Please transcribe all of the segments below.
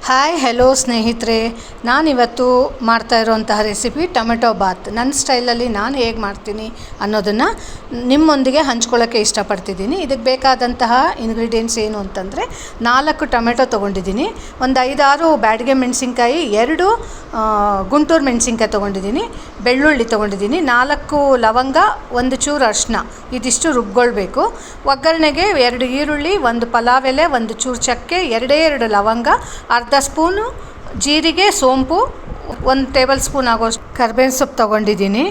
Hi hello ಸ್ನೇಹಿತರೆ, ನಾನಿವತ್ತು ಮಾಡ್ತಾ ಇರೋಂತಹ ರೆಸಿಪಿ ಟೊಮೆಟೊ ಬಾತ್. ನನ್ನ ಸ್ಟೈಲಲ್ಲಿ ನಾನು ಹೇಗೆ ಮಾಡ್ತೀನಿ ಅನ್ನೋದನ್ನು ನಿಮ್ಮೊಂದಿಗೆ ಹಂಚ್ಕೊಳ್ಳೋಕ್ಕೆ ಇಷ್ಟಪಡ್ತಿದ್ದೀನಿ. ಇದಕ್ಕೆ ಬೇಕಾದಂತಹ ಇಂಗ್ರೀಡಿಯೆಂಟ್ಸ್ ಏನು ಅಂತಂದರೆ 4 ಟೊಮೆಟೊ ತೊಗೊಂಡಿದ್ದೀನಿ, ಒಂದು 5-6 ಬ್ಯಾಡಗೆ ಮೆಣಸಿನ್ಕಾಯಿ, 2 ಗುಂಟೂರು ಮೆಣಸಿನ್ಕಾಯಿ ತೊಗೊಂಡಿದ್ದೀನಿ, ಬೆಳ್ಳುಳ್ಳಿ ತೊಗೊಂಡಿದ್ದೀನಿ, 4 ಲವಂಗ, 1 ಚೂರು ಅರಿಶಿನ. ಇದಿಷ್ಟು ರುಬ್ಕೊಳ್ಬೇಕು. ಒಗ್ಗರಣೆಗೆ 2 ಈರುಳ್ಳಿ, 1 ಪಲಾವ್ ಎಲೆ, 1 ಚೂರು ಚಕ್ಕೆ, 2 ಲವಂಗ, ಅರ್ಧ ಸ್ಪೂನು ಜೀರಿಗೆ, ಸೋಂಪು, 1 ಟೇಬಲ್ ಸ್ಪೂನ್ ಆಗೋಷ್ಟು ಕರಿಬೇವಿನ ಸೊಪ್ಪು ತೊಗೊಂಡಿದ್ದೀನಿ.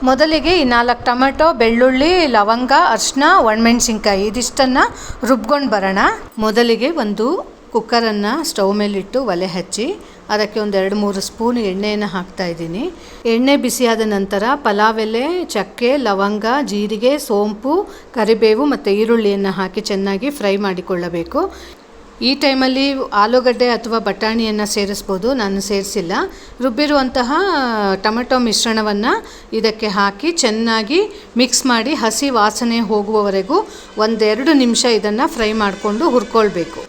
ಮೊದಲಿಗೆ ಈ 4 ಟೊಮೆಟೊ, ಬೆಳ್ಳುಳ್ಳಿ, ಲವಂಗ, ಅರಿಶಿನ, ಒಣಮೆಣಸಿನ್ಕಾಯಿ ಇದಿಷ್ಟನ್ನು ರುಬ್ಕೊಂಡು ಬರೋಣ. ಮೊದಲಿಗೆ ಒಂದು ಕುಕ್ಕರನ್ನು ಸ್ಟವ್ ಮೇಲಿಟ್ಟು ಒಲೆ ಹಚ್ಚಿ ಅದಕ್ಕೆ ಒಂದು 2-3 ಸ್ಪೂನ್ ಎಣ್ಣೆಯನ್ನು ಹಾಕ್ತಾಯಿದ್ದೀನಿ. ಎಣ್ಣೆ ಬಿಸಿಯಾದ ನಂತರ ಪಲಾವ್ ಎಲೆ, ಚಕ್ಕೆ, ಲವಂಗ, ಜೀರಿಗೆ, ಸೋಂಪು, ಕರಿಬೇವು ಮತ್ತು ಈರುಳ್ಳಿಯನ್ನು ಹಾಕಿ ಚೆನ್ನಾಗಿ ಫ್ರೈ ಮಾಡಿಕೊಳ್ಳಬೇಕು. ಈ ಟೈಮಲ್ಲಿ ಆಲೂಗಡ್ಡೆ ಅಥವಾ ಬಟಾಣಿಯನ್ನು ಸೇರಿಸ್ಬೋದು, ನಾನು ಸೇರಿಸಿಲ್ಲ. ರುಬ್ಬಿರುವಂತಹ ಟೊಮೆಟೊ ಮಿಶ್ರಣವನ್ನು ಇದಕ್ಕೆ ಹಾಕಿ ಚೆನ್ನಾಗಿ ಮಿಕ್ಸ್ ಮಾಡಿ ಹಸಿ ವಾಸನೆ ಹೋಗುವವರೆಗೂ 1-2 ನಿಮಿಷ ಇದನ್ನು ಫ್ರೈ ಮಾಡಿಕೊಂಡು ಹುರ್ಕೊಳ್ಬೇಕು.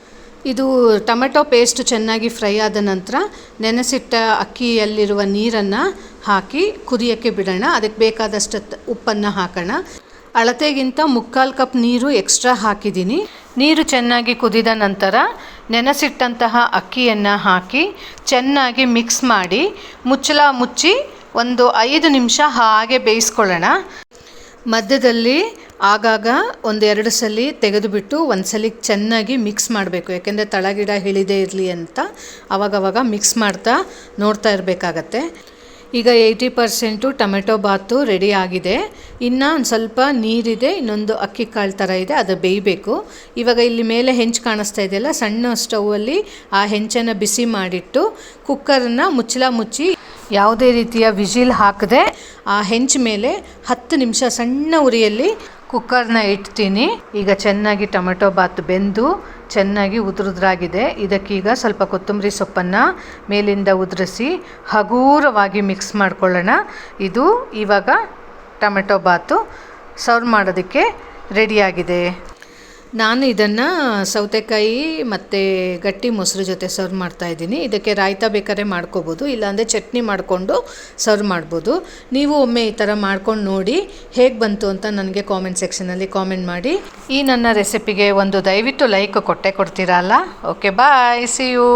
ಇದು ಟೊಮೆಟೊ ಪೇಸ್ಟ್ ಚೆನ್ನಾಗಿ ಫ್ರೈ ಆದ ನಂತರ ನೆನೆಸಿಟ್ಟ ಅಕ್ಕಿಯಲ್ಲಿರುವ ನೀರನ್ನು ಹಾಕಿ ಕುದಿಯೋಕ್ಕೆ ಬಿಡೋಣ. ಅದಕ್ಕೆ ಬೇಕಾದಷ್ಟು ಉಪ್ಪನ್ನು ಹಾಕೋಣ. ಅಳತೆಗಿಂತ 3/4 ಕಪ್ ನೀರು ಎಕ್ಸ್ಟ್ರಾ ಹಾಕಿದ್ದೀನಿ. ನೀರು ಚೆನ್ನಾಗಿ ಕುದಿದ ನಂತರ ನೆನೆಸಿಟ್ಟಂತಹ ಅಕ್ಕಿಯನ್ನು ಹಾಕಿ ಚೆನ್ನಾಗಿ ಮಿಕ್ಸ್ ಮಾಡಿ ಮುಚ್ಚಳ ಮುಚ್ಚಿ ಒಂದು 5 ನಿಮಿಷ ಹಾಗೆ ಬೇಯಿಸ್ಕೊಳ್ಳೋಣ. ಮಧ್ಯದಲ್ಲಿ ಆಗಾಗ 1-2 ಸಲ ತೆಗೆದುಬಿಟ್ಟು ಒಂದು ಸಲ ಚೆನ್ನಾಗಿ ಮಿಕ್ಸ್ ಮಾಡಬೇಕು, ಯಾಕೆಂದರೆ ತಳಗಿಡ ಹಿಳಿದೇ ಇರಲಿ ಅಂತ ಆವಾಗವಾಗ ಮಿಕ್ಸ್ ಮಾಡ್ತಾ ನೋಡ್ತಾ ಇರಬೇಕಾಗತ್ತೆ. ಈಗ 80% ಟೊಮೆಟೊ ಬಾತು ರೆಡಿ ಆಗಿದೆ. ಇನ್ನು ಒಂದು ಸ್ವಲ್ಪ ನೀರಿದೆ, ಇನ್ನೊಂದು ಅಕ್ಕಿ ಕಾಳು ಥರ ಇದೆ, ಅದು ಬೇಯಬೇಕು. ಇವಾಗ ಇಲ್ಲಿ ಮೇಲೆ ಹೆಂಚು ಕಾಣಿಸ್ತಾ ಇದೆಯಲ್ಲ, ಸಣ್ಣ ಸ್ಟೌವಲ್ಲಿ ಆ ಹೆಂಚನ್ನು ಬಿಸಿ ಮಾಡಿಟ್ಟು ಕುಕ್ಕರನ್ನು ಮುಚ್ಚಳ ಮುಚ್ಚಿ ಯಾವುದೇ ರೀತಿಯ ವಿಜಿಲ್ ಹಾಕದೆ ಆ ಹೆಂಚು ಮೇಲೆ 10 ನಿಮಿಷ ಸಣ್ಣ ಉರಿಯಲ್ಲಿ ಕುಕ್ಕರ್ನ ಇಡ್ತೀನಿ. ಈಗ ಚೆನ್ನಾಗಿ ಟೊಮೆಟೊ ಬಾತ್ ಬೆಂದು ಚೆನ್ನಾಗಿ ಉದುರುದ್ರಾಗಿದೆ. ಇದಕ್ಕೀಗ ಸ್ವಲ್ಪ ಕೊತ್ತಂಬರಿ ಸೊಪ್ಪನ್ನು ಮೇಲಿಂದ ಉದುರಿಸಿ ಹಗೂರವಾಗಿ ಮಿಕ್ಸ್ ಮಾಡ್ಕೊಳ್ಳೋಣ. ಇದು ಇವಾಗ ಟೊಮೆಟೊ ಬಾತು ಸರ್ವ್ ಮಾಡೋದಕ್ಕೆ ರೆಡಿಯಾಗಿದೆ. ನಾನು ಇದನ್ನು ಸೌತೆಕಾಯಿ ಮತ್ತು ಗಟ್ಟಿ ಮೊಸರು ಜೊತೆ ಸರ್ವ್ ಮಾಡ್ತಾಯಿದ್ದೀನಿ. ಇದಕ್ಕೆ ರಾಯ್ತ ಬೇಕಾದ್ರೆ ಮಾಡ್ಕೋಬೋದು, ಇಲ್ಲಾಂದರೆ ಚಟ್ನಿ ಮಾಡಿಕೊಂಡು ಸರ್ವ್ ಮಾಡ್ಬೋದು. ನೀವು ಒಮ್ಮೆ ಈ ಥರ ಮಾಡ್ಕೊಂಡು ನೋಡಿ ಹೇಗೆ ಬಂತು ಅಂತ ನನಗೆ ಕಾಮೆಂಟ್ ಸೆಕ್ಷನಲ್ಲಿ ಕಾಮೆಂಟ್ ಮಾಡಿ. ಈ ನನ್ನ ರೆಸಿಪಿಗೆ ಒಂದು ದಯವಿಟ್ಟು ಲೈಕ್ ಕೊಟ್ಟೇ ಕೊಡ್ತೀರಾ ಅಲ್ಲ? Okay, bye, see you.